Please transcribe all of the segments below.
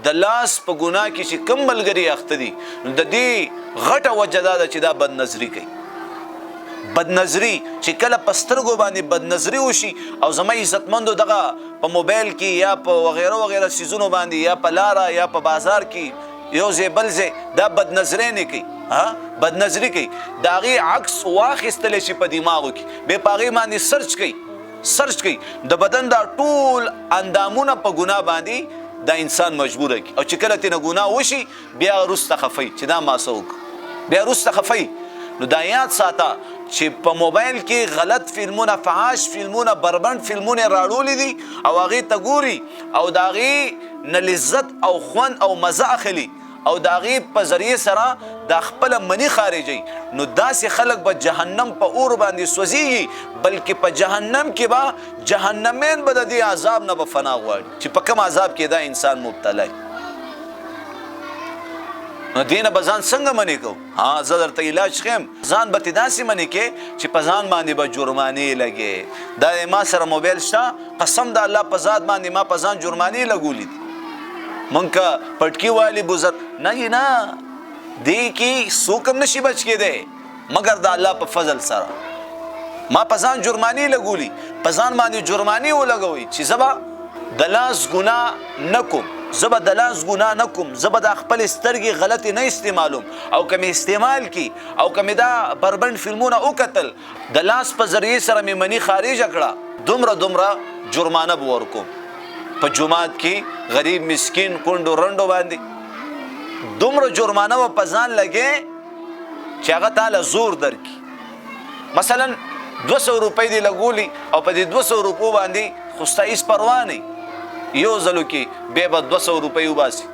د لاس په ګناه کې چې کوم ملګري اخته دي نو د دې غټه وجه دا ده چې دا بد نظري کوي. بد نظري چې کله په سترګو باندې بد نظري وشي او زما عزتمندو دغه په موبایل کې یا په وغیره وغیره سیزونو باندې یا په لاره یا په بازار کې یو ځای بل ځای دا بد نظري نه کوي. بد نظري کوي د هغې عکس واخیستلی شي په دماغو کې بیا په هغې باندې سرچ کوي د بدن دا ټول اندامونه په ګناه باندې دا انسان مجبوره کوي او چې کله ترېنه ګناه وشي بیا وروسته خفوي چې دا ما څه وکړو بیا وروسته خفوي. نو دا یاد ساته چې په موبایل کې غلط فلمونه فحاش فلمونه بربند فلمونه راړولې دي او هغې ته ګوري او د هغې نه لذت او خوند او مزه اخلي او د هغې په ذریعې سره دا خپله مني خارجوي نو داسې خلک به جهنم په اور باندې سوځېږي بلکې په جهنم کې به جهنمین به د دې عذاب نه به فنا غواړي چې په کوم عذاب کې دا انسان مبتلا وي. نو دینه به ځان څنګه منې کوو؟ زه درته علاج ښیم. ځان به تې داسې منې کې چې په ځان باندې به جرمانې لګې. دا ما سره موبایل شته قسم د الله په ذات باندې ما په ځان جرمانې لګولي دي. مونږ که پټکي والي بزرګ نه دې کې څوک هم نشي بچ کېدی مګر د الله په فضل سره. ما په ځان جرمانې لګولي په ځان باندې جرمانې ولګوئ چې زه به د لاس ګناه نه کوم زه به د لاس ګناه نه کوم زه به دا خپل سترګې غلطې نه استعمالوم او که مې استعمال کی او که مې دا بربند فلمونه وکتل د لاس په ذریعې سره مې مني خارجه کړه دومره جرمانه به ورکوم. په جومات کې غریب مسکین کونډو رنډو باندې دومره جرمانه به په ځان لګې چې هغه تاله زور درکړي. مثلا 200 روپۍ دې لګولي او په دې 200 روپو باندې خو ستا هېڅ پروا نه یو ځلو کې بیا به 200 روپۍ وباسي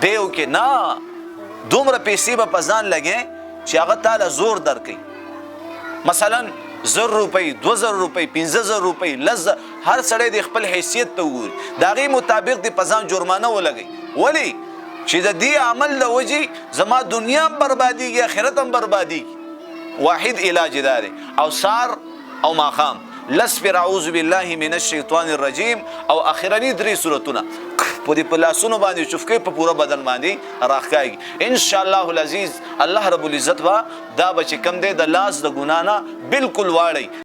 بیا وکې نه دومره پیسې به په ځان لګې چې هغه تاله زور درکوي. مثلا 1000 روپۍ 2000 روپۍ 15000 روپۍ لزه هر سړی د خپل حیثیت ته وګوري د هغې مطابق دې په ځان جرمانه ولګوي. ولې چې د دې عمل د وجې زما دنیا هم بربادېږي آخرت هم بربادېږي. واحد علاج دا دی او سار او ماښام لس پر اعوذ بالله من الشیطان الرجیم او اخرنی 3 سورتونه په دې په لاسونو باندې چفکې په پوره بدن باندې راښکایږي. ان شاء الله العزیز الله رب العزت با دا به چې کم دی د لاس د ګناه نه بالکل واړی.